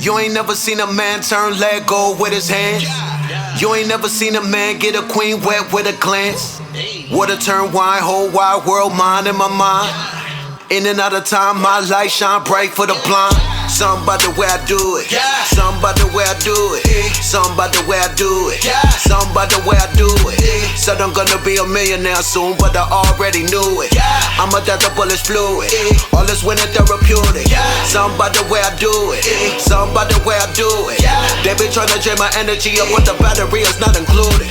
You ain't never seen a man turn leg gold with his hands. You ain't never seen a man get a queen wet with a glance. Water turn wine, whole wide world mine in my mind. In and out of time, my light shine bright for the blind. Something about the way I do it. Something about the way I do it. Something about the way I do it. Something about the way I do it. Said I'm gonna be a millionaire soon, but I already knew it. I'ma die the bullets fluid. All this winning therapeutic. Something about the way I do it. Something about the way I do it. They be trying to drain my energy up with the battery is not included.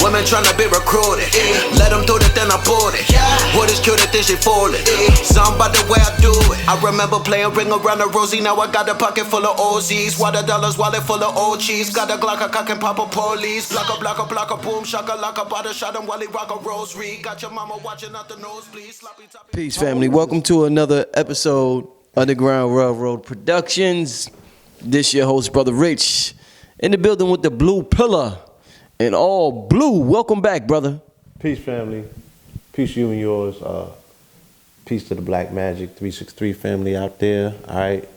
Women trying to be recruited. Let them do it, then I bought it. What is cute, then she falling. Something about the way I do it. I remember playing ring around the rosy. Now I got a pocket full of OZs. Water dollars, wallet full of old cheese. Got a Glock, a cock and pop a police. Block a boom, shaka laka, bada shot him while he rock a rosary. Got your mama watching out the nose, please. Peace, family. Welcome to another episode Underground Railroad Productions. This your host, Brother Rich, in the building with the blue pillar and all blue. Welcome back, brother. Peace, family. Peace to you and yours. Peace to the Black Magic 363 family out there. All right.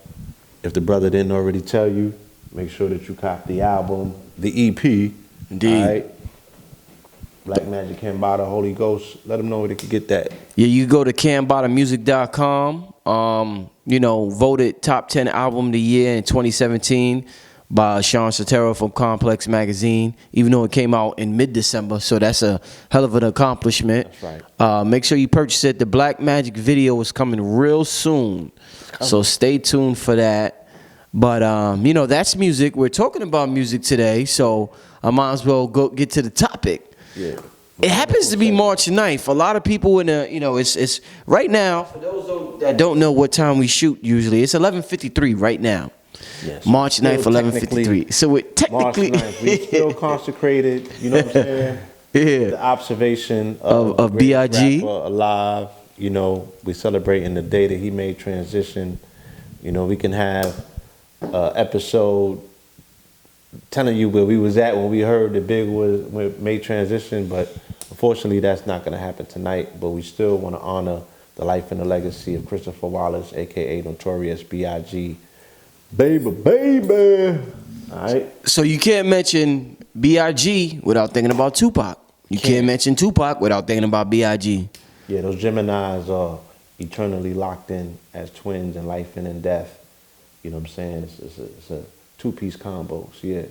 If the brother didn't already tell you, make sure that you cop the album, the EP. Indeed. All right. Black Magic Cambada, Holy Ghost. Let them know where they can get that. Yeah, you go to cambadamusic.com. Voted top 10 album of the year in 2017 by Sean Sotero from Complex Magazine, even though it came out in mid-December, so that's a hell of an accomplishment. That's right. Make sure you purchase it. The Black Magic video is coming real soon, so stay tuned for that. But, that's music. We're talking about music today, so I might as well go get to the topic. Yeah. It happens to be March 9th. A lot of people it's right now, for those that don't know what time we shoot usually, it's 11:53 right now. Yes. March 9th, 11:53. So it technically March 9th, we still consecrated, you know what I'm saying? Yeah. The observation of of the B.I.G. greatest rapper alive. We celebrating the day that he made transition. We can have an episode telling you where we was at when we heard that Big was made transition, but unfortunately that's not going to happen tonight. But we still want to honor the life and the legacy of Christopher Wallace, aka Notorious B.I.G. Baby. All right. So you can't mention B.I.G. without thinking about Tupac. You can't mention Tupac without thinking about B.I.G. Yeah, those Geminis are eternally locked in as twins in life and in death. You know what I'm saying? It's a two-piece combo. So yeah.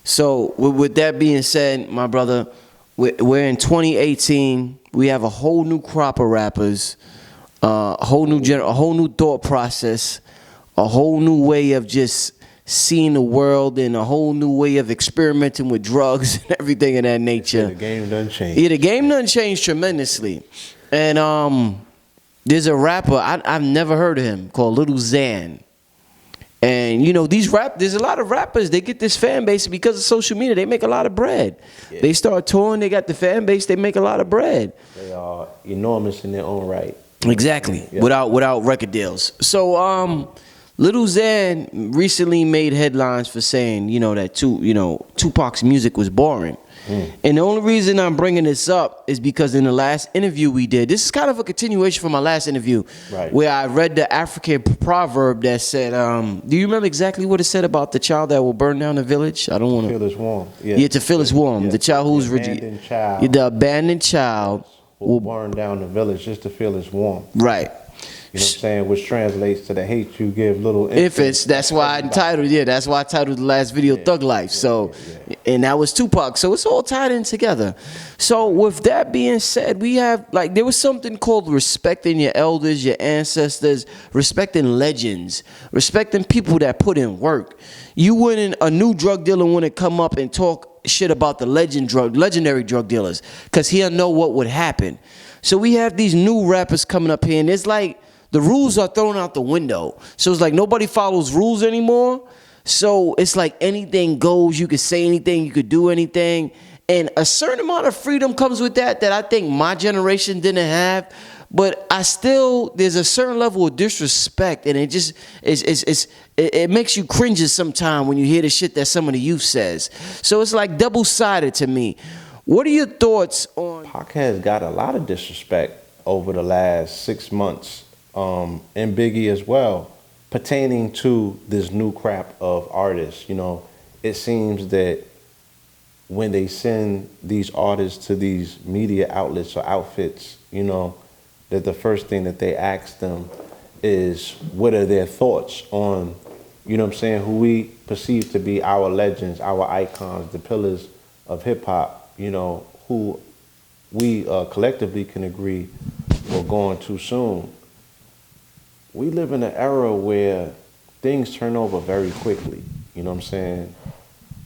So with that being said, my brother, we're in 2018. We have a whole new crop of rappers, a whole new thought process, a whole new way of just seeing the world, and a whole new way of experimenting with drugs and everything of that nature. Yeah, the game done changed. Yeah, the game done changed tremendously. And there's a rapper, I've never heard of him, called Lil Xan. And there's a lot of rappers, they get this fan base because of social media. They make a lot of bread. Yeah. They start touring, they got the fan base, they make a lot of bread. They are enormous in their own right. Exactly. Yeah. Without record deals. So Lil Xan recently made headlines for saying, that Tupac's music was boring. And the only reason I'm bringing this up is because in the last interview we did, this is kind of a continuation from my last interview, right, where I read the African proverb that said, do you remember exactly what it said about the child that will burn down the village? I don't want to. To feel it's warm. Yeah, to feel it's warm. Yeah. The child who's the abandoned child will burn down the village just to feel it's warm. Right. You know what I'm saying? Which translates to the hate you give little infants. That's why I titled the last video Thug Life. And that was Tupac. So it's all tied in together. So with that being said, we have, there was something called respecting your elders, your ancestors, respecting legends, respecting people that put in work. A new drug dealer wouldn't come up and talk shit about the legendary drug dealers, because he'll know what would happen. So we have these new rappers coming up here, and it's the rules are thrown out the window. So it's nobody follows rules anymore. So it's anything goes. You could say anything. You could do anything. And a certain amount of freedom comes with that I think my generation didn't have. But there's a certain level of disrespect. And it just, it makes you cringe sometimes when you hear the shit that some of the youth says. So it's double-sided to me. What are your thoughts on... Pac has got a lot of disrespect over the last 6 months. And Biggie as well. pertaining to this new crop of artists, it seems that when they send these artists to these media outlets or outfits, that the first thing that they ask them is what are their thoughts on, who we perceive to be our legends, our icons, the pillars of hip hop, who we collectively can agree we're going too soon. We live in an era where things turn over very quickly.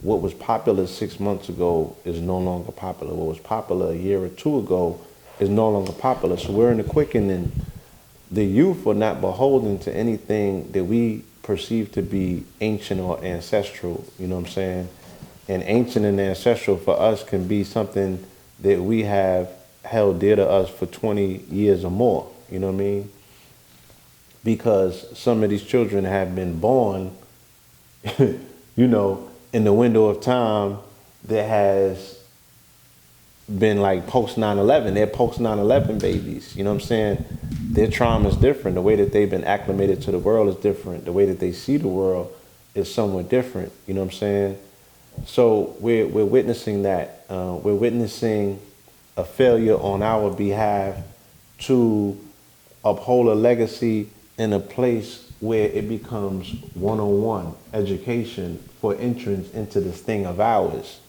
What was popular 6 months ago is no longer popular. What was popular a year or two ago is no longer popular. So we're in the quickening. The youth are not beholden to anything that we perceive to be ancient or ancestral, And ancient and ancestral for us can be something that we have held dear to us for 20 years or more, Because some of these children have been born, in the window of time that has been like post 9/11. They're post 9/11 babies. Their trauma is different. The way that they've been acclimated to the world is different. The way that they see the world is somewhat different. So we're witnessing that. We're witnessing a failure on our behalf to uphold a legacy in a place where it becomes one-on-one education for entrance into this thing of ours.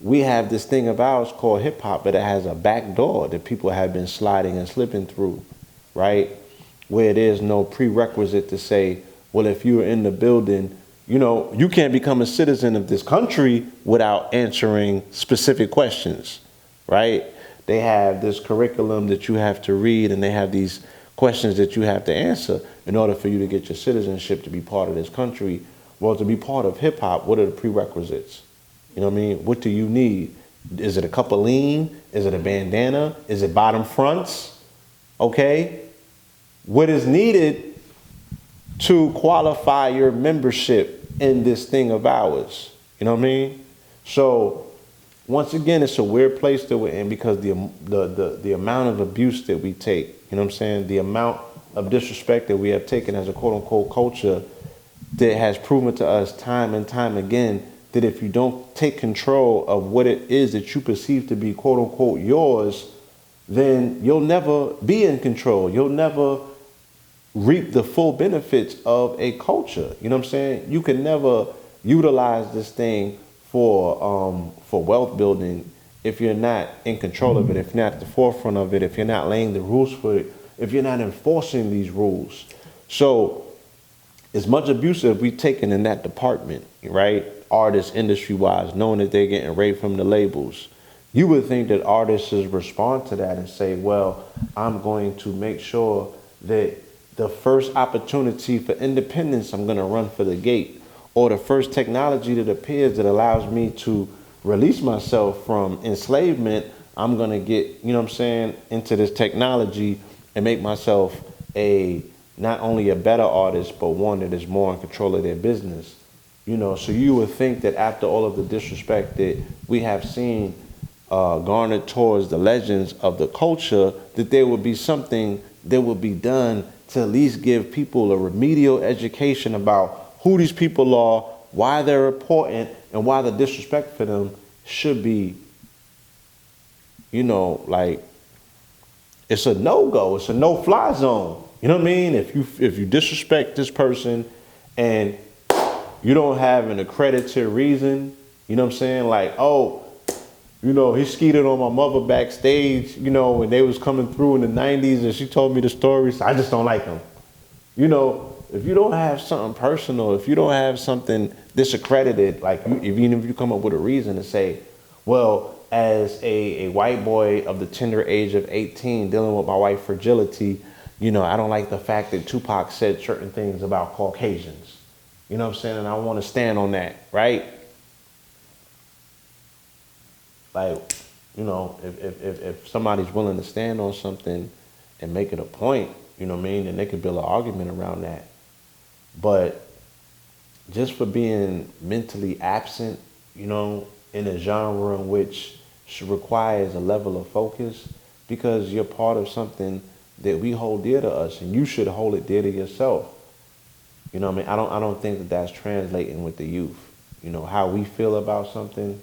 We have this thing of ours called hip hop, but it has a back door that people have been sliding and slipping through, right? Where there's no prerequisite to say, well, if you're in the building, you can't become a citizen of this country without answering specific questions, right? They have this curriculum that you have to read, and they have these questions that you have to answer in order for you to get your citizenship to be part of this country. Well, to be part of hip hop, what are the prerequisites? What do you need? Is it a cup of lean? Is it a bandana? Is it bottom fronts? Okay. What is needed to qualify your membership in this thing of ours? So once again, it's a weird place that we're in because the amount of abuse that we take, the amount of disrespect that we have taken as a quote unquote culture that has proven to us time and time again that if you don't take control of what it is that you perceive to be quote unquote yours, then you'll never be in control. You'll never reap the full benefits of a culture. You can never utilize this thing for wealth building if you're not in control of it, if you're not at the forefront of it, if you're not laying the rules for it, if you're not enforcing these rules. So as much abuse as we've taken in that department, right? Artists, industry-wise, knowing that they're getting raped from the labels, you would think that artists would respond to that and say, well, I'm going to make sure that the first opportunity for independence, I'm going to run for the gate, or the first technology that appears that allows me to release myself from enslavement, I'm going to get, into this technology and make myself not only a better artist, but one that is more in control of their business. So you would think that after all of the disrespect that we have seen garnered towards the legends of the culture, that there would be something that would be done to at least give people a remedial education about who these people are, why they're important, and why the disrespect for them should be, it's a no-go, it's a no-fly zone. If you disrespect this person and you don't have an accredited reason, he skeeted on my mother backstage, when they was coming through in the 90s and she told me the stories. I just don't like him. If you don't have something personal, if you don't have something disaccredited, even if you come up with a reason to say, well, as a white boy of the tender age of 18 dealing with my wife's fragility, I don't like the fact that Tupac said certain things about Caucasians. And I want to stand on that, right? If somebody's willing to stand on something and make it a point, then they could build an argument around that. But just for being mentally absent, in a genre in which requires a level of focus, because you're part of something that we hold dear to us, and you should hold it dear to yourself. You know what I mean? I don't think that that's translating with the youth. You know, how we feel about something,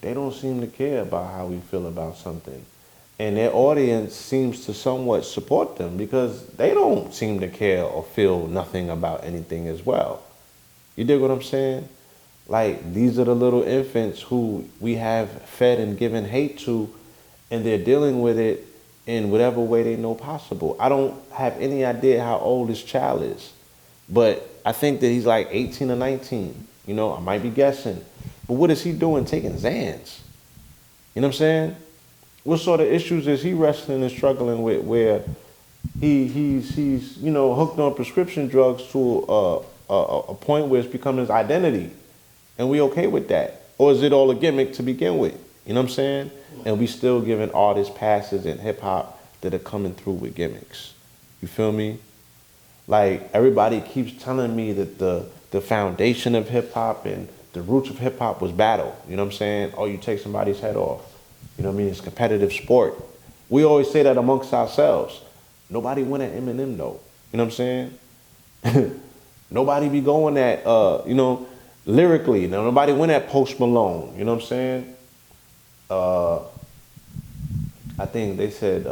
they don't seem to care about how we feel about something. And their audience seems to somewhat support them because they don't seem to care or feel nothing about anything as well. You dig what I'm saying? Like, these are the little infants who we have fed and given hate to, and they're dealing with it in whatever way they know possible. I don't have any idea how old this child is, but I think that he's like 18 or 19. You know, I might be guessing. But what is he doing taking Xans? You know what I'm saying? What sort of issues is he wrestling and struggling with where he's you know, hooked on prescription drugs to a point where it's become his identity? And we okay with that? Or is it all a gimmick to begin with? You know what I'm saying? And we still giving artists passes in hip hop that are coming through with gimmicks. You feel me? Like, everybody keeps telling me that the foundation of hip hop and the roots of hip hop was battle. You know what I'm saying? Oh, you take somebody's head off. You know what I mean? It's competitive sport. We always say that amongst ourselves. Nobody went at Eminem though. You know what I'm saying? Nobody be going at, you know, lyrically. Now, nobody went at Post Malone. You know what I'm saying? I think they said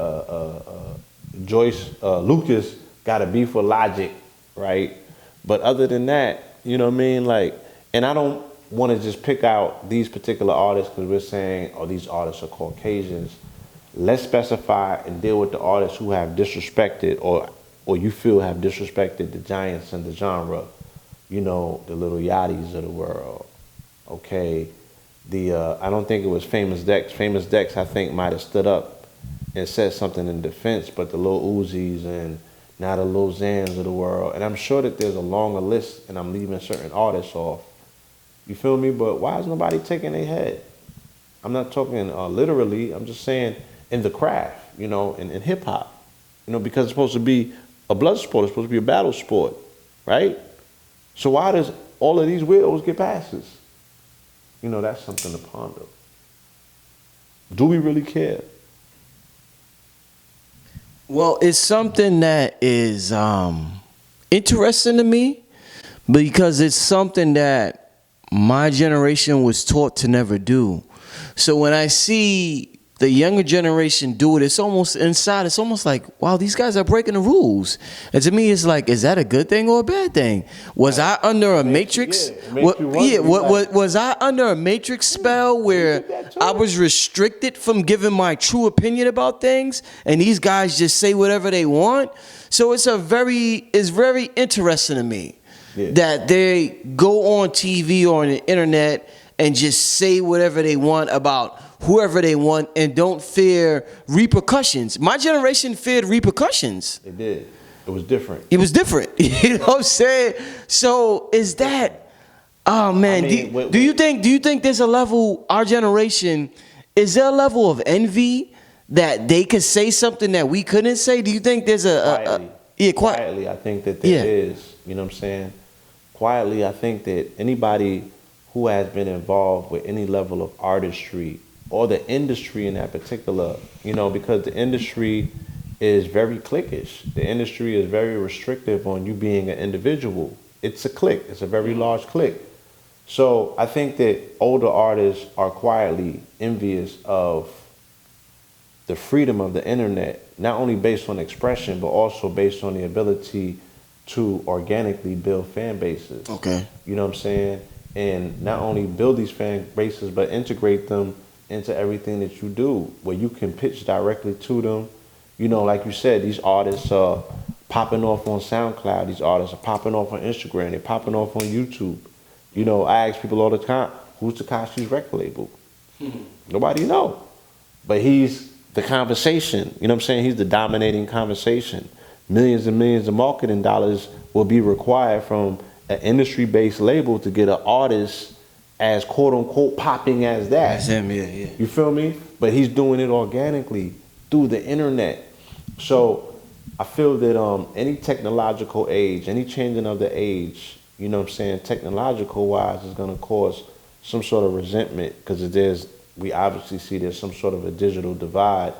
Joyce Lucas got a beef with Logic, right? But other than that, you know what I mean? Like, and I don't want to just pick out these particular artists because we're saying, oh, these artists are Caucasians. Let's specify and deal with the artists who have disrespected or you feel have disrespected the giants in the genre. You know, the Lil Yachty's of the world. Okay. I don't think it was Famous Dex. Famous Dex, I think, might have stood up and said something in defense, but the Lil Uzis and now the Lil Xans of the world. And I'm sure that there's a longer list and I'm leaving certain artists off. You feel me? But why is nobody taking their head? I'm not talking literally. I'm just saying in the craft, you know, in hip hop. You know, because it's supposed to be a blood sport. It's supposed to be a battle sport, right? So why does all of these weirdos get passes? You know, that's something to ponder. Do we really care? Well, it's something that is interesting to me because it's something that my generation was taught to never do. So when I see the younger generation do it, it's almost inside. It's almost like, wow, these guys are breaking the rules. And to me, it's like, is that a good thing or a bad thing? Was I under a matrix? Was I under a matrix spell where I was restricted from giving my true opinion about things, and these guys just say whatever they want? So it's very interesting to me that they go on TV or on the internet and just say whatever they want about whoever they want and don't fear repercussions. My generation feared repercussions. It did. It was different. It was different. You know what I'm saying? So is that, oh man, I mean, do you think there's a level, our generation, is there a level of envy that they could say something that we couldn't say? Do you think there's quietly, I think that there is. You know what I'm saying? Quietly, I think that anybody who has been involved with any level of artistry or the industry in that particular, you know, because the industry is very cliquish. The industry is very restrictive on you being an individual. It's a clique. It's a very large clique. So I think that older artists are quietly envious of the freedom of the internet, not only based on expression, but also based on the ability to organically build fan bases. Okay. You know what I'm saying? And not only build these fan bases, but integrate them into everything that you do, where you can pitch directly to them. You know, like you said, these artists are popping off on SoundCloud. These artists are popping off on Instagram. They're popping off on YouTube. You know, I ask people all the time, who's Tekashi's record label? Nobody know. But he's the conversation. You know what I'm saying? He's the dominating conversation. Millions and millions of marketing dollars will be required from an industry-based label to get an artist as quote-unquote popping as that. That's him, yeah. You feel me? But he's doing it organically through the internet. So I feel that any technological age, any changing of the age, you know what I'm saying, technological-wise is going to cause some sort of resentment because we obviously see there's some sort of a digital divide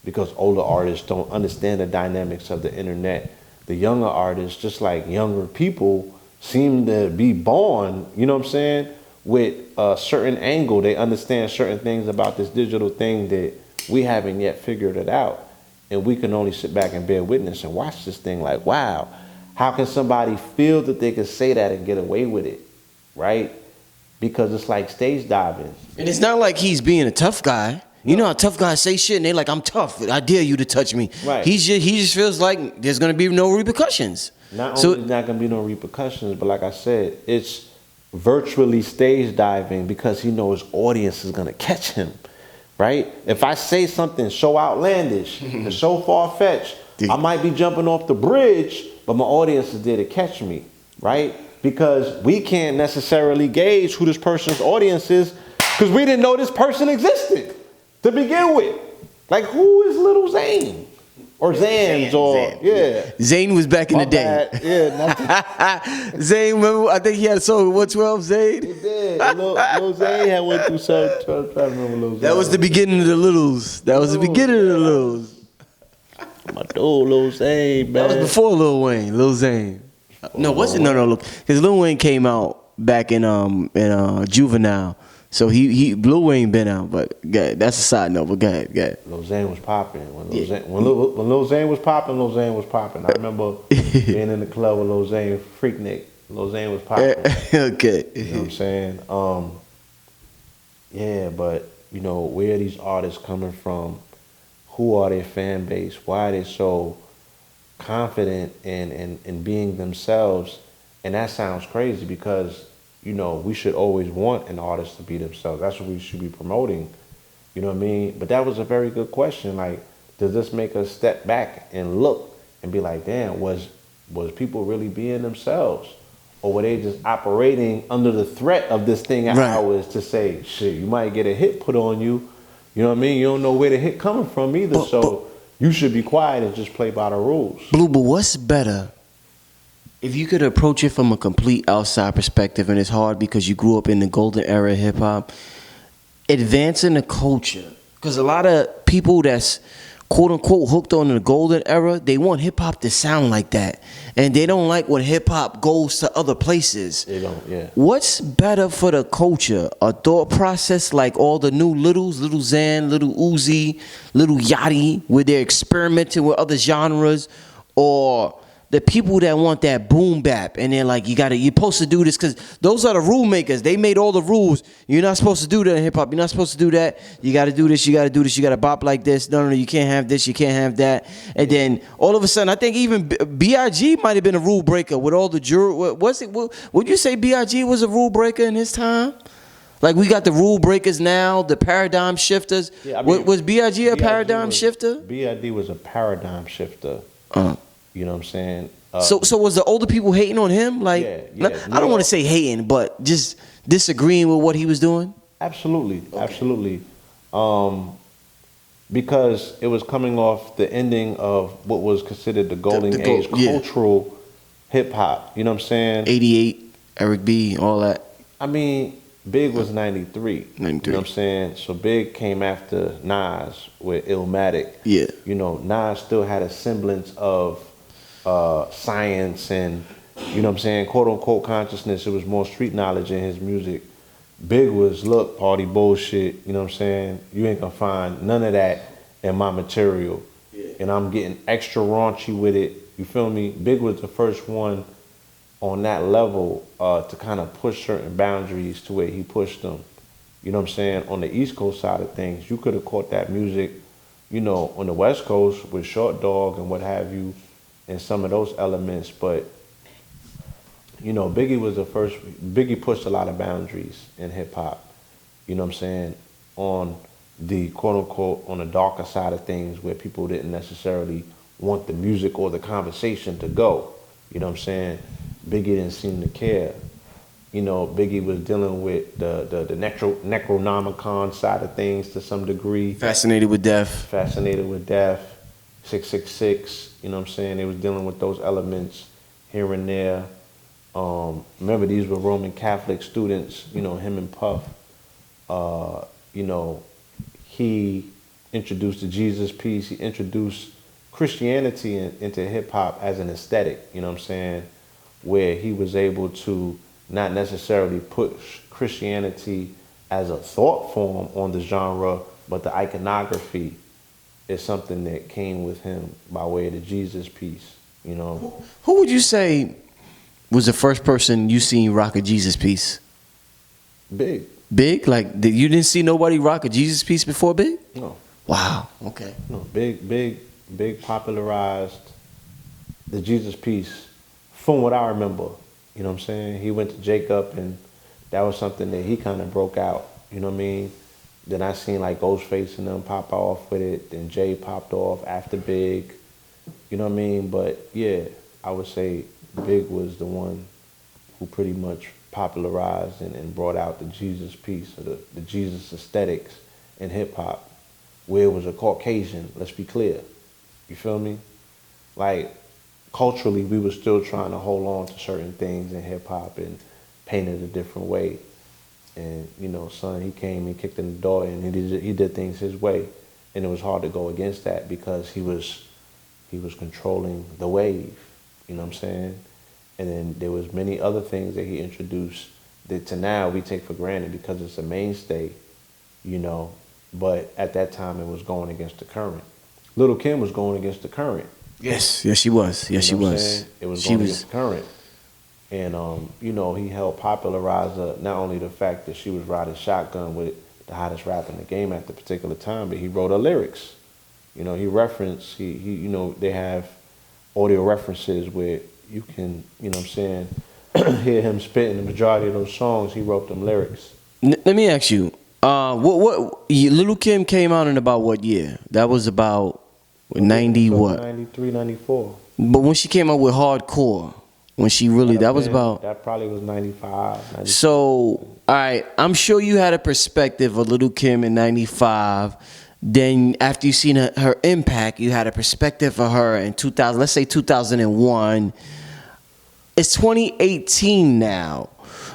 because older artists don't understand the dynamics of the internet. The younger artists, just like younger people, seem to be born, you know what I'm saying, with a certain angle. They understand certain things about this digital thing that we haven't yet figured it out. And we can only sit back and bear witness and watch this thing like, wow, how can somebody feel that they can say that and get away with it, right? Because it's like stage diving. And it's not like he's being a tough guy. You know how tough guys say shit and they like, I'm tough. I dare you to touch me. Right. He just feels like there's gonna be no repercussions. Not only not gonna be no repercussions, but like I said, it's virtually stage diving because he knows his audience is gonna catch him. Right? If I say something so outlandish and so far-fetched, I might be jumping off the bridge, but my audience is there to catch me, right? Because we can't necessarily gauge who this person's audience is because we didn't know this person existed to begin with. Like, who is Lil Xan? Or Xans, yeah. Zane was back in the day. Zane, remember, I think he had a song with 112, Zane? He did. Lil Xan had went through some, trying to remember Lil Xan. That was the beginning of the Littles. That was the beginning of the Littles. My dude, Lil Xan, man. That was before Lil Wayne, Lil Xan. No, was it? No, look. Because Lil Wayne came out back in Juvenile. So Lil Wayne been out, but that's a side note. But go ahead. Lil Xan was popping when Lil Xan was popping. Lil Xan was popping. I remember being in the club with Lil Xan, Freaknik. Lil Xan was popping. Okay. You know what I'm saying? Yeah, but you know, where are these artists coming from? Who are their fan base? Why are they so confident in being themselves? And that sounds crazy because, you know, we should always want an artist to be themselves. That's what we should be promoting. You know what I mean? But that was a very good question. Like, does this make us step back and look and be like, damn, was people really being themselves? Or were they just operating under the threat of this thing at ours to say, shit, you might get a hit put on you. You know what I mean? You don't know where the hit coming from either. So you should be quiet and just play by the rules. Blue, but what's better? If you could approach it from a complete outside perspective, and it's hard because you grew up in the golden era of hip hop, advancing the culture. Because a lot of people that's quote unquote hooked on the golden era, they want hip hop to sound like that. And they don't like when hip hop goes to other places. They don't, yeah. What's better for the culture? A thought process like all the new Littles, Lil Xan, Lil Uzi, Lil Yachty, where they're experimenting with other genres, or the people that want that boom bap and they're like, you're supposed to do this because those are the rule makers. They made all the rules. You're not supposed to do that in hip hop. You're not supposed to do that. You got to do this. You got to do this. You got to bop like this. No, you can't have this. You can't have that. And then all of a sudden, I think even B.I.G. might have been a rule breaker with all the jury. Would you say B.I.G. was a rule breaker in his time? Like, we got the rule breakers now, the paradigm shifters. Yeah, I mean, was B.I.G. a paradigm shifter? B.I.G. was a paradigm shifter. You know what I'm saying? So was the older people hating on him? Like, I don't want to say hating, but just disagreeing with what he was doing? Absolutely, absolutely. Because it was coming off the ending of what was considered the golden age cultural hip hop. You know what I'm saying? 88, Eric B, all that. I mean, Big was 93. 93. You know what I'm saying? So Big came after Nas with Illmatic. Yeah. You know, Nas still had a semblance of science and, you know what I'm saying, quote unquote consciousness. It was more street knowledge in his music. Big was, look, party bullshit, you know what I'm saying? You ain't gonna find none of that in my material. Yeah. And I'm getting extra raunchy with it. You feel me? Big was the first one on that level to kind of push certain boundaries to where he pushed them. You know what I'm saying? On the East Coast side of things, you could have caught that music, you know, on the West Coast with Short Dog and what have you, and some of those elements, but you know, Biggie was the first. Biggie pushed a lot of boundaries in hip hop. You know what I'm saying? On the quote unquote, on the darker side of things, where people didn't necessarily want the music or the conversation to go. You know what I'm saying? Biggie didn't seem to care. You know, Biggie was dealing with the Necronomicon side of things to some degree. Fascinated with death. 666. You know what I'm saying? They was dealing with those elements here and there. Remember, these were Roman Catholic students, you know, him and Puff. You know, he introduced the Jesus piece. He introduced Christianity into hip hop as an aesthetic, you know what I'm saying? where he was able to not necessarily push Christianity as a thought form on the genre, but the iconography is something that came with him by way of the Jesus piece, you know. Who would you say was the first person you seen rock a Jesus piece? Big. Big? Like, you didn't see nobody rock a Jesus piece before Big? No. Wow. Okay. No, Big popularized the Jesus piece from what I remember. You know what I'm saying? He went to Jacob, and that was something that he kind of broke out. You know what I mean? Then I seen like Ghostface and them pop off with it. Then Jay popped off after Big. You know what I mean? But yeah, I would say Big was the one who pretty much popularized and brought out the Jesus piece, or the Jesus aesthetics in hip hop, where it was a Caucasian, let's be clear. You feel me? Like, culturally, we were still trying to hold on to certain things in hip hop and paint it a different way. And, you know, son, he came and kicked in the door, and he did things his way. And it was hard to go against that because he was controlling the wave, you know what I'm saying? And then there was many other things that he introduced that to now we take for granted because it's a mainstay, you know. But at that time, it was going against the current. Lil Kim was going against the current. Yes, she was. Yes, she was. It was going against the current. And, you know, he helped popularize not only the fact that she was riding shotgun with the hottest rapper in the game at the particular time, but he wrote her lyrics. You know, he you know, they have audio references where you can, you know what I'm saying, hear him spitting the majority of those songs. He wrote them lyrics. Let me ask you, Lil Kim came out in about what year? That was about 90 what? 93, 94. But when she came out with Hardcore, when she really, that was about... That probably was 95, 96. So, all right, I'm sure you had a perspective of Lil Kim in 95. Then after you seen her impact, you had a perspective of her in 2000, let's say 2001. It's 2018 now.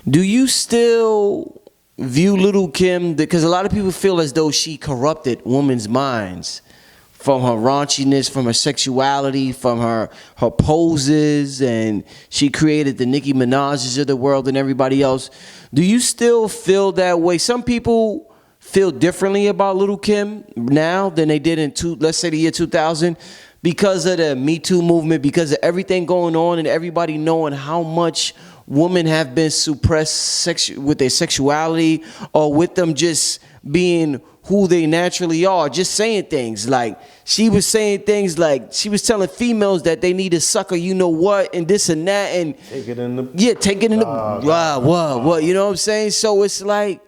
Do you still view Lil Kim, because a lot of people feel as though she corrupted women's minds from her raunchiness, from her sexuality, from her poses, and she created the Nicki Minaj's of the world and everybody else. Do you still feel that way? Some people feel differently about Lil Kim now than they did in let's say the year 2000 because of the Me Too movement, because of everything going on and everybody knowing how much women have been suppressed with their sexuality, or with them just being who they naturally are, just saying things. Like, she was saying things like, she was telling females that they need a sucker, you know what, and this and that, and take it in the... Yeah, take it in the... What, you know what I'm saying? So it's like,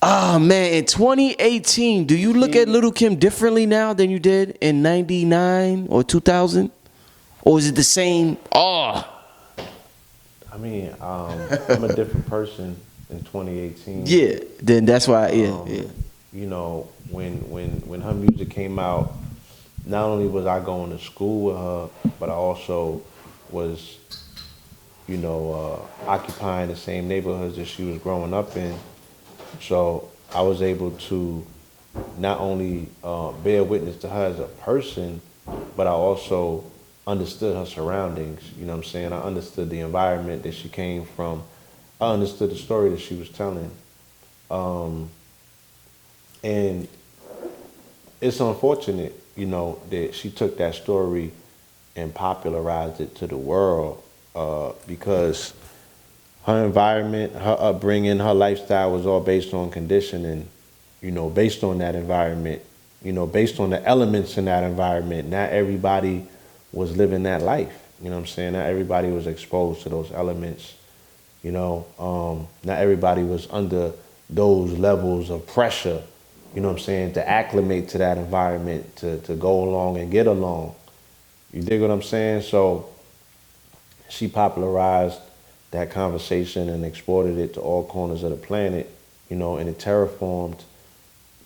man, in 2018, do you look at Lil Kim differently now than you did in 99 or 2000? Or is it the same? I mean, I'm a different person in 2018. Yeah, then that's why, yeah. You know, when her music came out, not only was I going to school with her, but I also was, you know, occupying the same neighborhoods that she was growing up in. So I was able to not only bear witness to her as a person, but I also understood her surroundings. You know what I'm saying? I understood the environment that she came from. I understood the story that she was telling. And it's unfortunate, you know, that she took that story and popularized it to the world, because her environment, her upbringing, her lifestyle was all based on conditioning, you know, based on that environment, you know, based on the elements in that environment. Not everybody was living that life, you know what I'm saying? Not everybody was exposed to those elements, you know. Not everybody was under those levels of pressure, you know what I'm saying, to acclimate to that environment, to go along and get along. You dig what I'm saying? So she popularized that conversation and exported it to all corners of the planet, you know, and it terraformed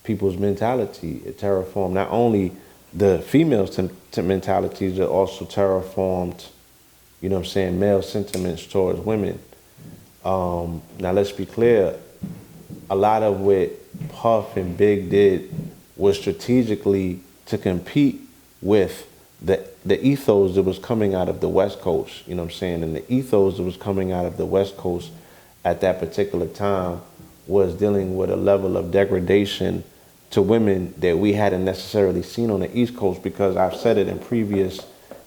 people's mentality. It terraformed not only the females' mentalities, it also terraformed, you know what I'm saying, male sentiments towards women. Now let's be clear, a lot of what Puff and Big did was strategically to compete with the ethos that was coming out of the West Coast, you know what I'm saying? And the ethos that was coming out of the West Coast at that particular time was dealing with a level of degradation to women that we hadn't necessarily seen on the East Coast, because I've said it in previous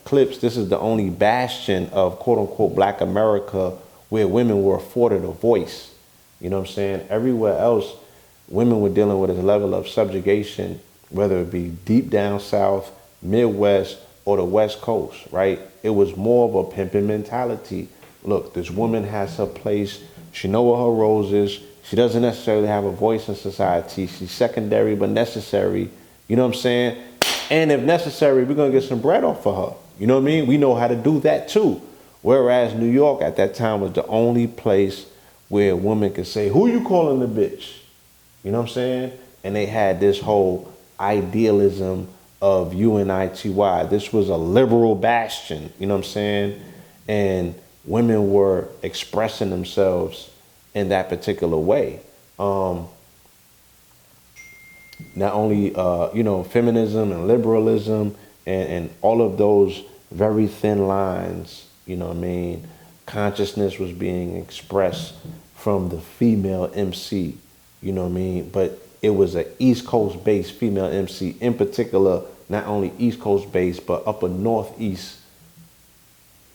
clips, this is the only bastion of quote unquote Black America where women were afforded a voice. You know what I'm saying? Everywhere else, women were dealing with a level of subjugation, whether it be deep down south, Midwest, or the West Coast, right? It was more of a pimping mentality. Look, this woman has her place. She know what her roles is. She doesn't necessarily have a voice in society. She's secondary but necessary. You know what I'm saying? And if necessary, we're going to get some bread off of her. You know what I mean? We know how to do that too. Whereas New York at that time was the only place where a woman could say, who you calling the bitch? You know what I'm saying? And they had this whole idealism of UNITY. This was a liberal bastion, you know what I'm saying? And women were expressing themselves in that particular way. Not only, feminism and liberalism and all of those very thin lines, you know what I mean? Consciousness was being expressed from the female MC, you know what I mean? But it was an East Coast based female MC, in particular, not only East Coast based, but upper Northeast,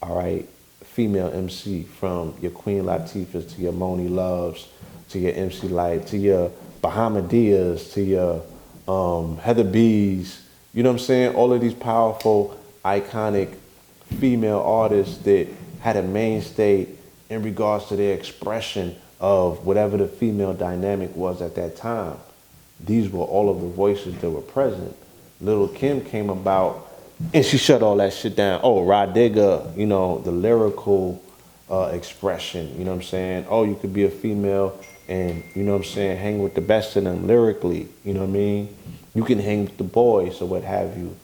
all right, female MC, from your Queen Latifahs to your Moni Loves, to your MC Light, to your Bahamadia, to your Heather B's, you know what I'm saying? All of these powerful, iconic female artists that had a mainstay in regards to their expression of whatever the female dynamic was at that time. These were all of the voices that were present. Lil Kim came about and she shut all that shit down. Oh, Rod Digger, you know, the lyrical expression, you know what I'm saying? Oh, you could be a female and, you know what I'm saying, hang with the best of them lyrically, you know what I mean? You can hang with the boys or what have you.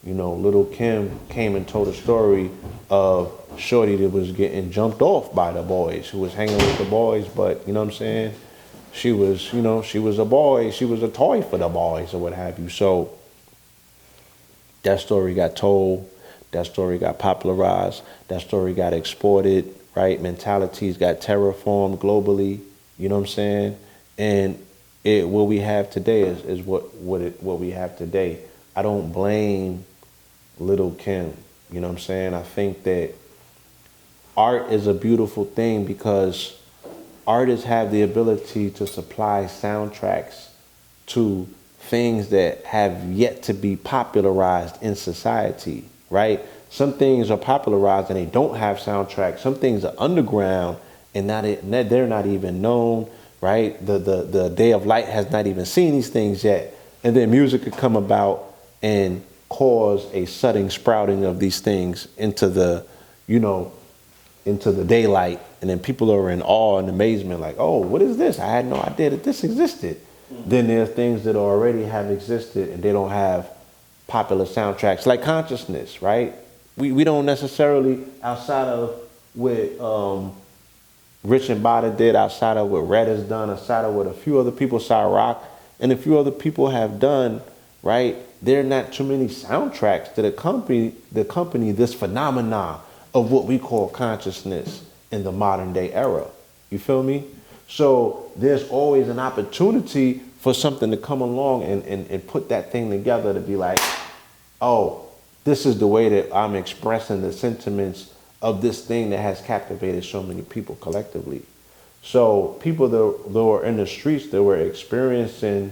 You know, Lil Kim came and told a story of shorty that was getting jumped off by the boys, who was hanging with the boys, but, you know what I'm saying? She was, you know, she was a boy, she was a toy for the boys or what have you. So that story got told, that story got popularized, that story got exported, right? Mentalities got terraformed globally, you know what I'm saying? And what we have today is what we have today. I don't blame Lil Kim, you know what I'm saying? I think that art is a beautiful thing because artists have the ability to supply soundtracks to things that have yet to be popularized in society, right? Some things are popularized and they don't have soundtracks. Some things are underground and they're not even known, right? The Day of Light has not even seen these things yet. And then music could come about and cause a sudden sprouting of these things into the, you know, into the daylight. And then people are in awe and amazement, like, oh, what is this? I had no idea that this existed. Mm-hmm. Then there's things that already have existed and they don't have popular soundtracks, like Consciousness, right? We don't necessarily, outside of what Rich and Bada did, outside of what Red has done, outside of what a few other people, Rock, and a few other people have done, right? There are not too many soundtracks that accompany this phenomenon of what we call consciousness in the modern day era. You feel me? So there's always an opportunity for something to come along and put that thing together to be like, oh, this is the way that I'm expressing the sentiments of this thing that has captivated so many people collectively. So people that were in the streets, that were experiencing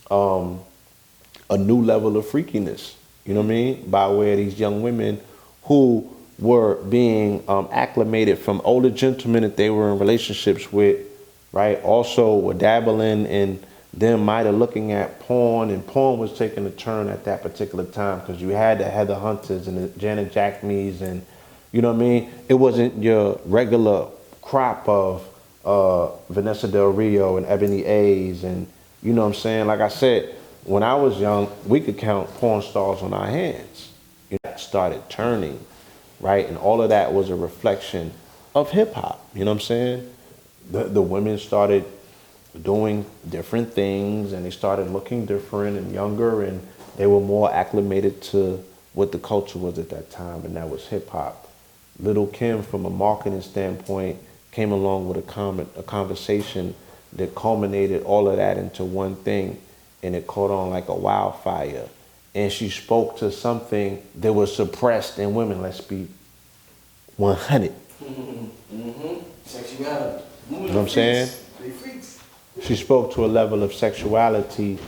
a new level of freakiness, you know what I mean? By way of these young women who were being acclimated from older gentlemen that they were in relationships with, right? Also were dabbling in them might have looking at porn, and porn was taking a turn at that particular time because you had the Heather Hunters and the Janet Jackmees, and you know what I mean? It wasn't your regular crop of Vanessa Del Rio and Ebony A's, and you know what I'm saying? Like I said, when I was young, we could count porn stars on our hands. You know, that started turning, right? And all of that was a reflection of hip hop. You know what I'm saying? The women started doing different things and they started looking different and younger, and they were more acclimated to what the culture was at that time, and that was hip hop. Lil Kim, from a marketing standpoint, came along with a conversation that culminated all of that into one thing, and it caught on like a wildfire. And she spoke to something that was suppressed in women. Let's be 100. Sexuality. You know what I'm saying? She spoke to a level of sexuality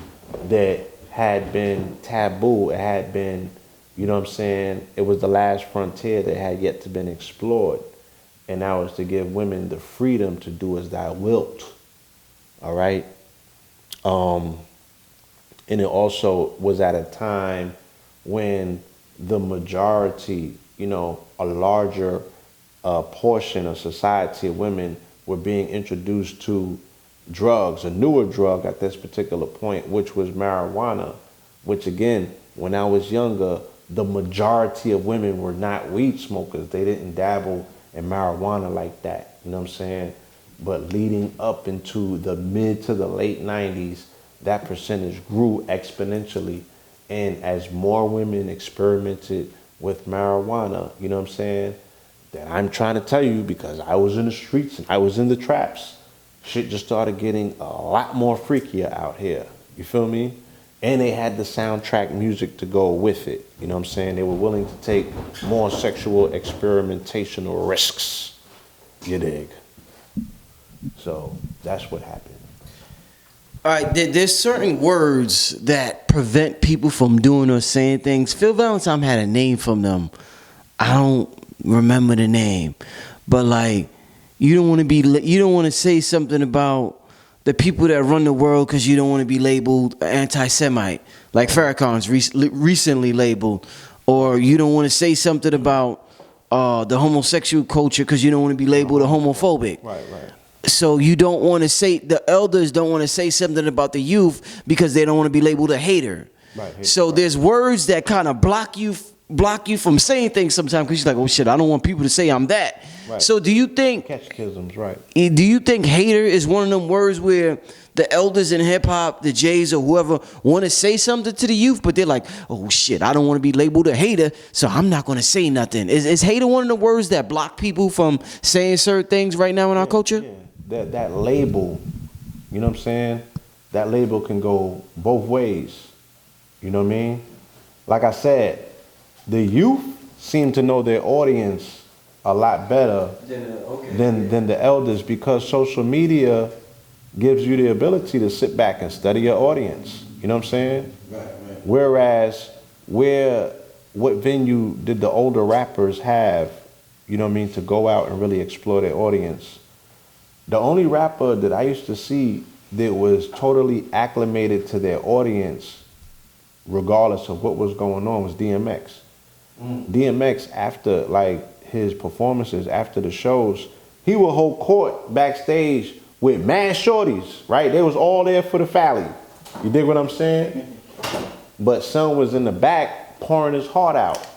that had been taboo. It had been, you know what I'm saying? It was the last frontier that had yet to been explored. And that was to give women the freedom to do as thou wilt. All right? And it also was at a time when the majority, you know, a larger portion of society of women were being introduced to drugs, a newer drug at this particular point, which was marijuana, which again, when I was younger, the majority of women were not weed smokers. They didn't dabble in marijuana like that, you know what I'm saying? But leading up into the mid to the late 90s, that percentage grew exponentially. And as more women experimented with marijuana, you know what I'm saying? That I'm trying to tell you, because I was in the streets and I was in the traps, shit just started getting a lot more freakier out here. You feel me? And they had the soundtrack music to go with it. You know what I'm saying? They were willing to take more sexual experimentational risks. You dig? So that's what happened. All right, there's certain words that prevent people from doing or saying things. Phil Valentine had a name from them. I don't remember the name, but like, you don't want to say something about the people that run the world because you don't want to be labeled anti-Semite, like Farrakhan's recently labeled, or you don't want to say something about the homosexual culture because you don't want to be labeled a homophobic. Right. So you don't want to say, the elders don't want to say something about the youth because they don't want to be labeled a hater. Right. So there's words that kind of block you from saying things sometimes because you're like, oh shit, I don't want people to say I'm that. Right. So do you think catechisms, right? Do you think hater is one of them words where the elders in hip hop, the Jays or whoever, want to say something to the youth, but they're like, oh shit, I don't want to be labeled a hater, so I'm not going to say nothing. Is hater one of the words that block people from saying certain things right now in our culture? Yeah. That label, you know what I'm saying? That label can go both ways. You know what I mean? Like I said, the youth seem to know their audience a lot better than the elders, because social media gives you the ability to sit back and study your audience. You know what I'm saying? Right. Whereas, what venue did the older rappers have, you know what I mean, to go out and really explore their audience? The only rapper that I used to see that was totally acclimated to their audience, regardless of what was going on, was DMX. DMX, after like his performances, after the shows, he would hold court backstage with mad shorties, right? They was all there for the Fally. You dig what I'm saying? But son was in the back pouring his heart out,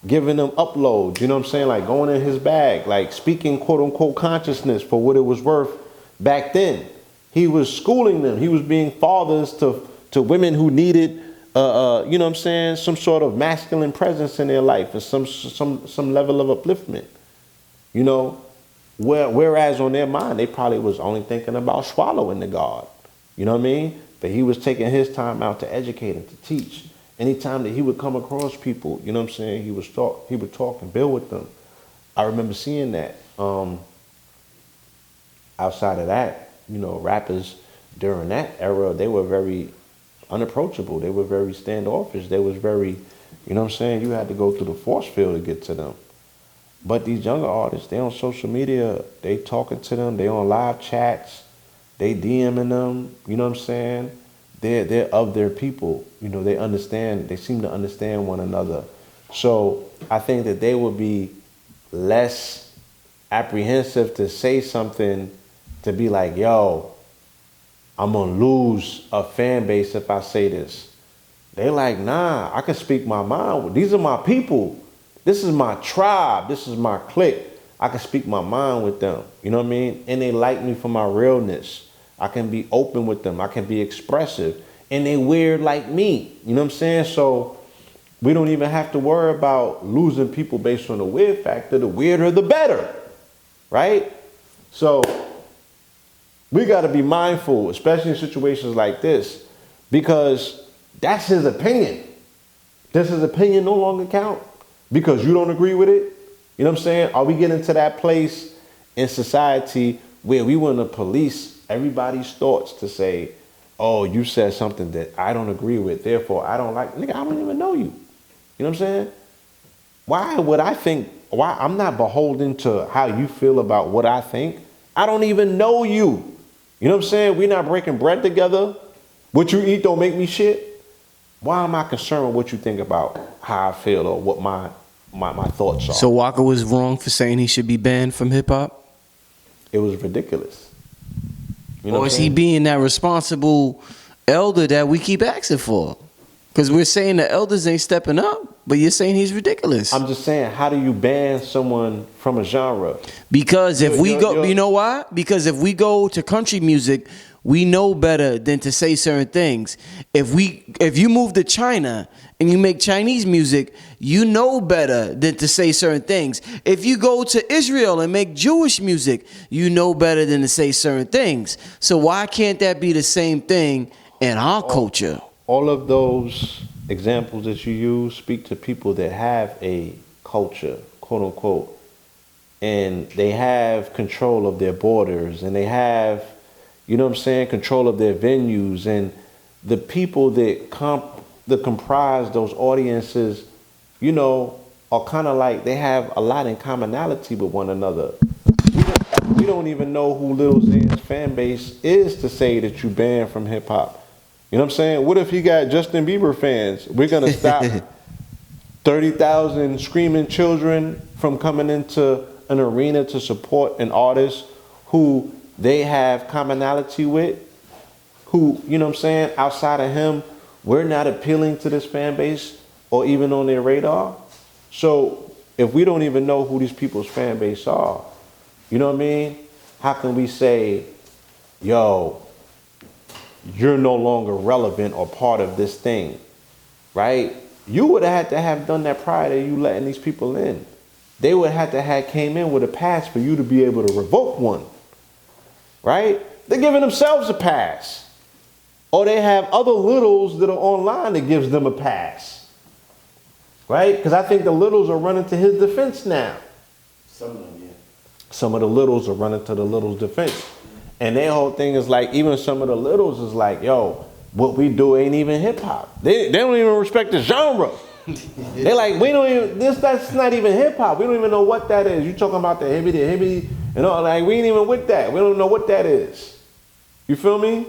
giving them uploads, you know what I'm saying? Like going in his bag, like speaking quote unquote consciousness for what it was worth back then. He was schooling them. He was being fathers to women who needed, you know what I'm saying, some sort of masculine presence in their life and some level of upliftment, you know? Whereas on their mind, they probably was only thinking about swallowing the God, you know what I mean? But he was taking his time out to educate and to teach. Anytime that he would come across people, you know what I'm saying, he would talk and build with them. I remember seeing that. Outside of that, you know, rappers during that era, they were very unapproachable. They were very standoffish. They was very, you know what I'm saying, you had to go through the force field to get to them. But these younger artists, they on social media, they talking to them, they on live chats, they DMing them, you know what I'm saying? They're of their people, you know, they seem to understand one another. So I think that they would be less apprehensive to say something, to be like, yo, I'm gonna lose a fan base if I say this. They like, nah, I can speak my mind. These are my people. This is my tribe. This is my clique. I can speak my mind with them, you know what I mean? And they like me for my realness. I can be open with them. I can be expressive. And they weird like me. You know what I'm saying? So we don't even have to worry about losing people based on the weird factor. The weirder, the better, right? So we got to be mindful, especially in situations like this, because that's his opinion. Does his opinion no longer count because you don't agree with it? You know what I'm saying? Are we getting to that place in society where we want to police everybody's thoughts to say, oh, you said something that I don't agree with, therefore I don't like, nigga, I don't even know you. You know what I'm saying? Why would I think, why I'm not beholden to how you feel about what I think? I don't even know you. You know what I'm saying? We're not breaking bread together. What you eat don't make me shit. Why am I concerned with what you think about how I feel or what my thoughts are? So Walker was wrong for saying he should be banned from hip hop? It was ridiculous. You know Or is he being that responsible elder that we keep asking for? Because we're saying the elders ain't stepping up, but you're saying he's ridiculous. I'm just saying, how do you ban someone from a genre? Because if we go, you know why? Because if we go to country music, we know better than to say certain things. If you move to China and you make Chinese music, you know better than to say certain things. If you go to Israel and make Jewish music, you know better than to say certain things. So why can't that be the same thing in our culture? All of those examples that you use speak to people that have a culture, quote unquote, and they have control of their borders, and they have, you know what I'm saying, control of their venues, and the people that comprise those audiences, you know, are kind of like they have a lot in commonality with one another. We don't even know who Lil Xan's fan base is to say that you banned from hip hop. You know what I'm saying? What if he got Justin Bieber fans? We're going to stop 30,000 screaming children from coming into an arena to support an artist who they have commonality with, who, you know what I'm saying, outside of him, we're not appealing to this fan base or even on their radar. So if we don't even know who these people's fan base are, you know what I mean? How can we say, yo, you're no longer relevant or part of this thing, right? You would have had to have done that prior to you letting these people in. They would have to have came in with a pass for you to be able to revoke one, right? They're giving themselves a pass. Or they have other littles that are online that gives them a pass, right? Because I think the littles are running to his defense now. Some of them, yeah. Some of the littles are running to the littles' defense. And their whole thing is like, even some of the littles is like, yo, what we do ain't even hip hop. They don't even respect the genre. They're like, we don't even, that's not even hip hop. We don't even know what that is. You talking about the hibbity, and all, like, we ain't even with that. We don't know what that is. You feel me?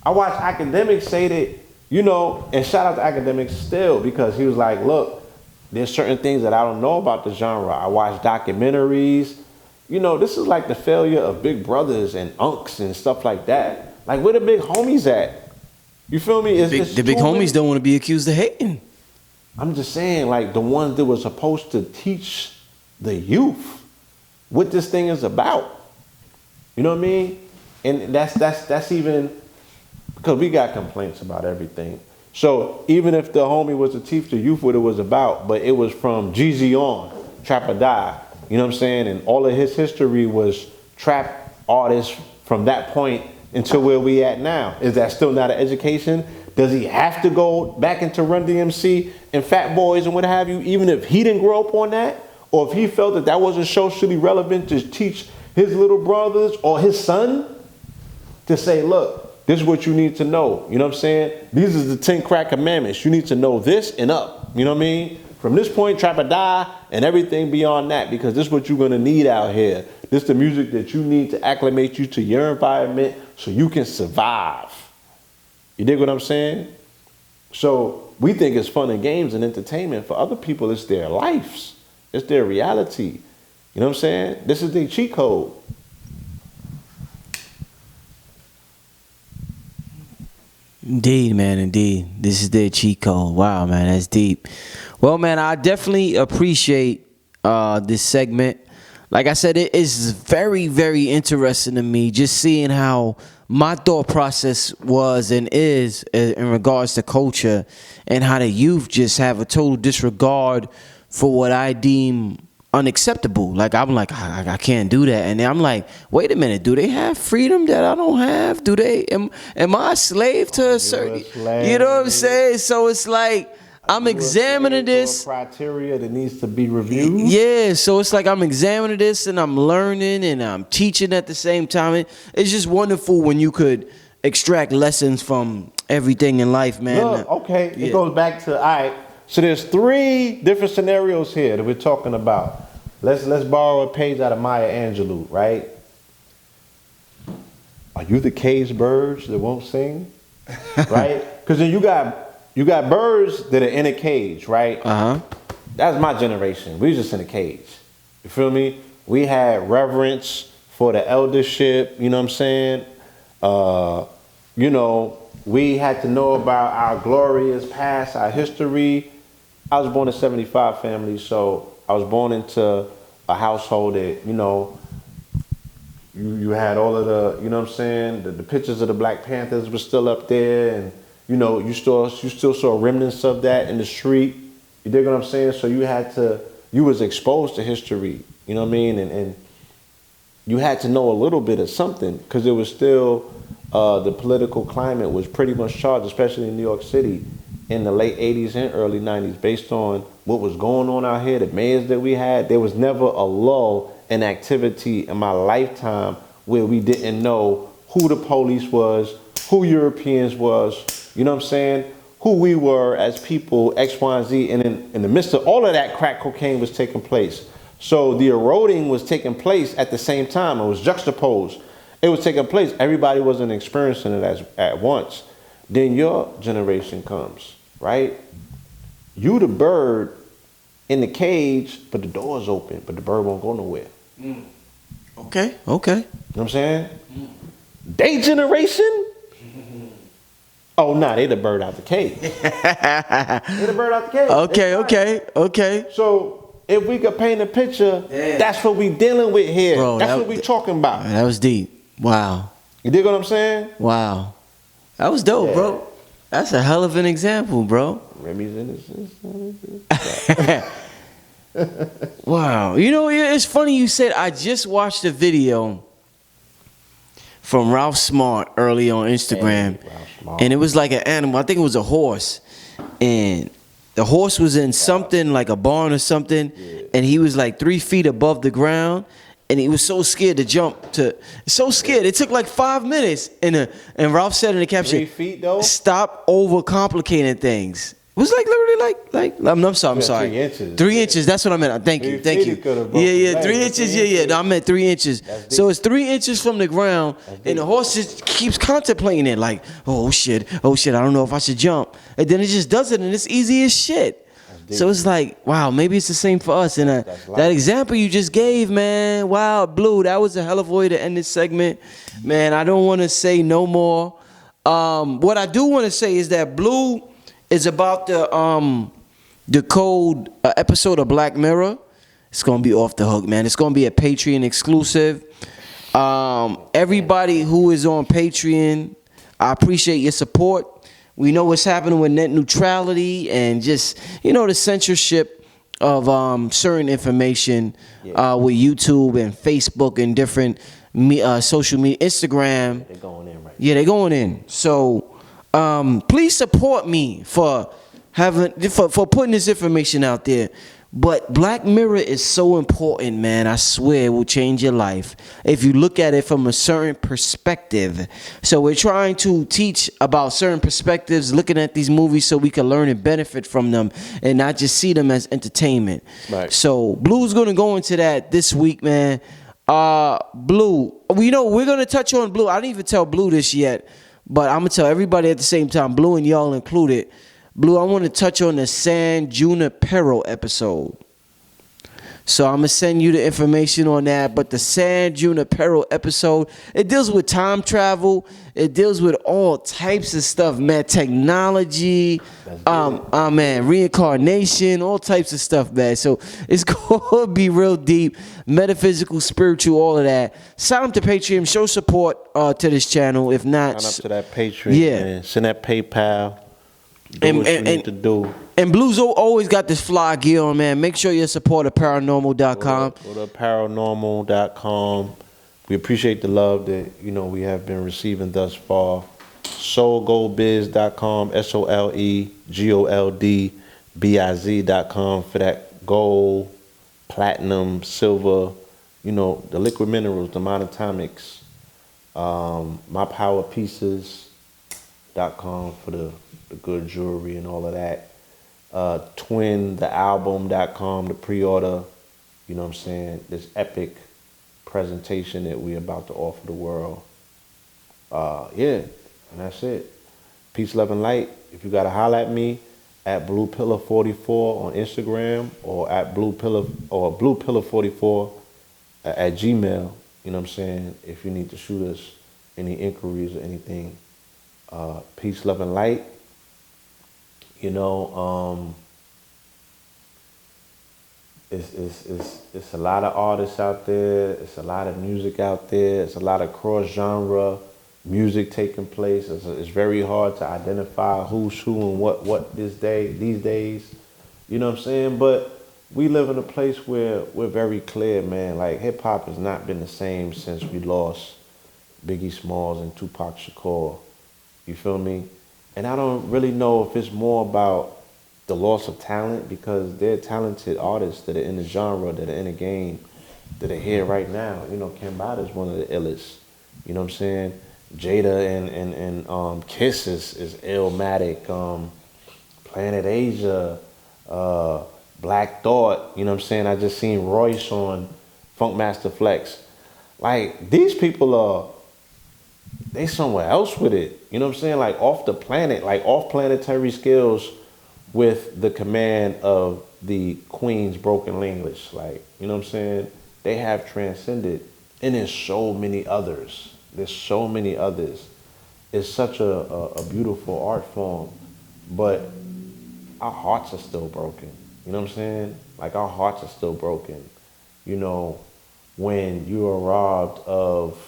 I watch academics say that, you know, and shout out to academics still, because he was like, look, there's certain things that I don't know about the genre. I watch documentaries. You know, this is like the failure of Big Brothers and Unks and stuff like that. Like, where the big homies at? You feel me? The big homies don't want to be accused of hating. I'm just saying, like, the ones that were supposed to teach the youth what this thing is about. You know what I mean? And that's even, because we got complaints about everything. So even if the homie was to teach the youth what it was about, but it was from Jeezy on, Trap or Die, you know what I'm saying? And all of his history was trap artists from that point until where we at now. Is that still not an education? Does he have to go back into Run DMC and Fat Boys and what have you, even if he didn't grow up on that? Or if he felt that that wasn't socially relevant to teach his little brothers or his son to say, look, this is what you need to know. You know what I'm saying? These are the 10 crack commandments. You need to know this and up. You know what I mean? From this point, Trap or Die and everything beyond that, because this is what you're going to need out here. This is the music that you need to acclimate you to your environment so you can survive. You dig what I'm saying? So we think it's fun and games and entertainment. For other people, it's their lives. It's their reality. You know what I'm saying? This is their cheat code. Indeed, man, indeed. This is their cheat code. Wow, man, that's deep. Well, man, I definitely appreciate this segment. like I said, it is very, very interesting to me just seeing how my thought process was and is in regards to culture, and how the youth just have a total disregard for what I deem unacceptable. Like I'm like, I can't do that, and then I'm like, wait a minute, do they have freedom that I don't have? Do they? Am I a slave to a certain? You know what I'm saying? So it's like I'm examining this criteria that needs to be reviewed. Yeah, so it's like I'm examining this and I'm learning and I'm teaching at the same time. It's just wonderful when you could extract lessons from everything in life, man. Look, okay, it goes back to, all right, so there's 3 different scenarios here that we're talking about. Let's borrow a page out of Maya Angelou, right? Are you the caged birds that won't sing? Right? Because then you got birds that are in a cage, right? That's my generation. We was just in a cage. You feel me? We had reverence for the eldership, you know what I'm saying? You know, we had to know about our glorious past, our history. I was born in 75 family, so I was born into a household that, you know, you had all of the, you know what I'm saying? The pictures of the Black Panthers were still up there, and you know, you still saw remnants of that in the street. You dig what I'm saying? So you was exposed to history, you know what I mean? And you had to know a little bit of something, because it was still, the political climate was pretty much charged, especially in New York City in the late 80s and early 90s, based on what was going on out here, the mayors that we had. There was never a lull in activity in my lifetime where we didn't know who the police was, who Europeans was, you know what I'm saying? Who we were as people, X, Y, and Z. And in the midst of all of that, crack cocaine was taking place. So the eroding was taking place at the same time. It was juxtaposed. It was taking place. Everybody wasn't experiencing it at once. Then your generation comes, right? You the bird in the cage, but the door's open, but the bird won't go nowhere. Okay. You know what I'm saying? They generation? Oh, nah, they the bird out the cage. They the bird out the cage. Okay. So if we could paint a picture, that's what we dealing with here. Bro, that's what we talking about. That was deep. Wow. You dig what I'm saying? Wow. That was dope, bro. That's a hell of an example, bro. Remy's innocence. Wow. You know, it's funny you said, I just watched a video from Ralph Smart early on Instagram. And it was like an animal. I think it was a horse. And the horse was in something like a barn or something. And he was like 3 feet above the ground. And he was so scared to jump so scared. It took like 5 minutes. And Ralph said in the caption, 3 feet though? Stop overcomplicating things. It was like literally like I'm sorry. 3 inches. 3 inches. That's what I meant. Thank you. Yeah. 3 inches. Yeah. No, I meant 3 inches. So it's 3 inches from the ground, and the horse just keeps contemplating it, like, oh shit. I don't know if I should jump. And then it just does it, and it's easy as shit. So it's like, wow, maybe it's the same for us. And that example you just gave, man, wow, Blue, that was a hell of a way to end this segment. Man, I don't want to say no more. What I do want to say is that Blue is about the cold episode of Black Mirror. It's going to be off the hook, man. It's going to be a Patreon exclusive. Everybody who is on Patreon, I appreciate your support. We know what's happening with net neutrality and just, you know, the censorship of certain information with YouTube and Facebook and different social media, Instagram. They're going in right now. Yeah, they're going in. So please support me for putting this information out there. But Black Mirror is so important, man. I swear it will change your life if you look at it from a certain perspective. So we're trying to teach about certain perspectives, looking at these movies so we can learn and benefit from them and not just see them as entertainment. Right. So Blue's going to go into that this week, man. Blue, we're going to touch on Blue. I didn't even tell Blue this yet, but I'm going to tell everybody at the same time, Blue and y'all included. Blue, I want to touch on the San Junipero episode. So I'm gonna send you the information on that. But the Sand Dune Apparel episode, it deals with time travel. It deals with all types of stuff, man. Technology, man, reincarnation, all types of stuff, man. So it's gonna be real deep, metaphysical, spiritual, all of that. Sign up to Patreon, show support to this channel. If not, sign up to that Patreon. Yeah. Man. Send that PayPal. Do what you need to do. And Blue's always got this fly gear on, man. Make sure you support paranormal.com. Go to paranormal.com. We appreciate the love that, you know, we have been receiving thus far. Soulgoldbiz.com, SOLEGOLDBIZ.com for that gold, platinum, silver, you know, the liquid minerals, the monatomics. MyPowerPieces.com for the good jewelry and all of that. Twinthealbum.com to pre-order, you know what I'm saying, this epic presentation that we're about to offer the world. Yeah, and that's it. Peace, love, and light. If you gotta holler at me, at BluePillar44 on Instagram, or at BluePillar44 at Gmail, you know what I'm saying, if you need to shoot us any inquiries or anything. Peace, love, and light. You know, it's a lot of artists out there. It's a lot of music out there. It's a lot of cross-genre music taking place. It's very hard to identify who's who and what these days. You know what I'm saying? But we live in a place where we're very clear, man. Like, hip-hop has not been the same since we lost Biggie Smalls and Tupac Shakur. You feel me? And I don't really know if it's more about the loss of talent, because they're talented artists that are in the genre, that are in the game, that are here right now. You know, Kambada is one of the illest. You know what I'm saying? Jada and Kiss is Illmatic. Planet Asia, Black Thought. You know what I'm saying? I just seen Royce on Funkmaster Flex. Like, these people are, they somewhere else with it. You know what I'm saying? Like, off the planet, like off planetary skills with the command of the Queen's broken language. Like, you know what I'm saying? They have transcended. And there's so many others. There's so many others. It's such a beautiful art form, but our hearts are still broken. You know what I'm saying? Like, our hearts are still broken. You know, when you are robbed of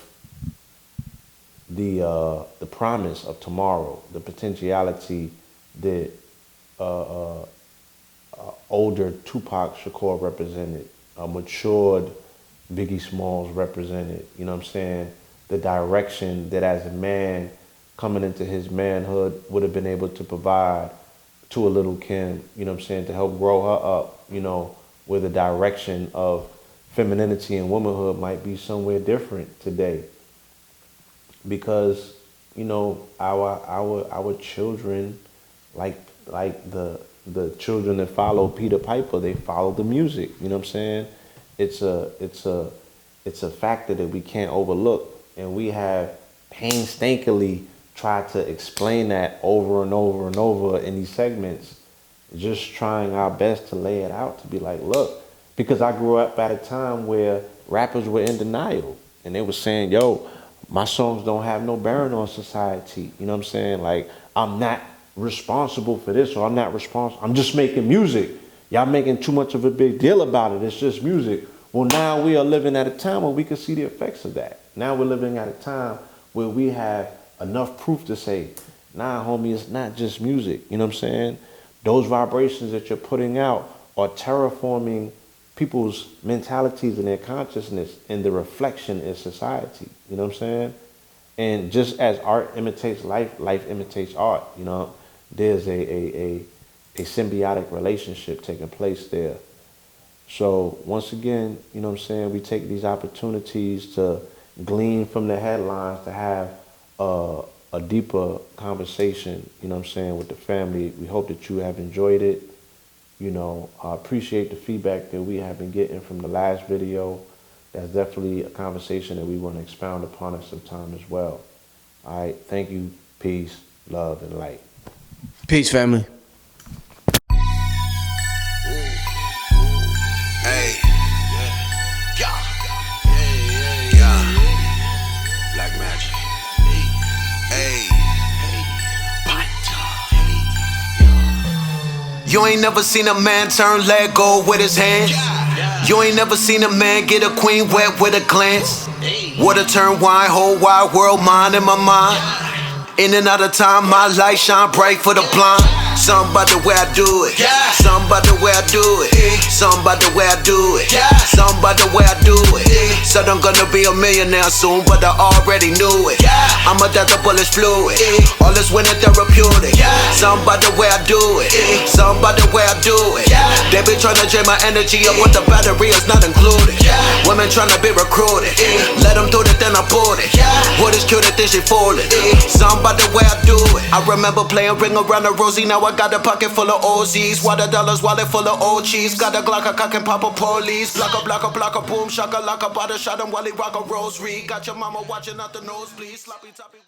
the promise of tomorrow, the potentiality that older Tupac Shakur represented, a matured Biggie Smalls represented, you know what I'm saying? The direction that as a man coming into his manhood would have been able to provide to a little Kim, you know what I'm saying, to help grow her up, you know, where the direction of femininity and womanhood might be somewhere different today. Because, you know, our children, like the children that follow Peter Piper, they follow the music. You know what I'm saying? It's a factor that we can't overlook, and we have painstakingly tried to explain that over and over and over in these segments, just trying our best to lay it out, to be like, look, because I grew up at a time where rappers were in denial, and they were saying, yo, my songs don't have no bearing on society. You know what I'm saying? Like, I'm not responsible for this, or I'm not responsible. I'm just making music. Y'all making too much of a big deal about it. It's just music. Well, now we are living at a time where we can see the effects of that. Now we're living at a time where we have enough proof to say, nah, homie, it's not just music. You know what I'm saying? Those vibrations that you're putting out are terraforming people's mentalities and their consciousness and the reflection in society. You know what I'm saying? And just as art imitates life, life imitates art. You know, there's a symbiotic relationship taking place there. So once again, you know what I'm saying, we take these opportunities to glean from the headlines to have a deeper conversation, you know what I'm saying, with the family. We hope that you have enjoyed it. You know, I appreciate the feedback that we have been getting from the last video. That's definitely a conversation that we want to expound upon at some time as well. All right, thank you, peace, love, and light. Peace, family. Hey. You ain't never seen a man turn leg gold with his hands. You ain't never seen a man get a queen wet with a glance. Water turn wine, whole wide world mine in my mind. In and out of time, my light shine bright for the blind. Something about the way I do it. Something about the way I do it. Something about the way I do it. Something about the way I do it. Said I'm gonna be a millionaire soon, but I already knew it. I'ma that the bullets fluid. All this winning therapeutic. Something about the way I do it. Something about the way I do it. They be trying to drain my energy up with the battery is not included. Women trying to be recruited. Let them do it, then I pulled it. What is cute, then she folded. Something about the way I do it. I remember playing ring around the rosy. Now I got a pocket full of OZs. Water dollars, wallet full of old cheese. Got a Glock, a cock and pop a police. Block a boom, shaka laka, bada shot him while he rock a rosary. Got your mama watching out the nosebleed. Sloppy toppy.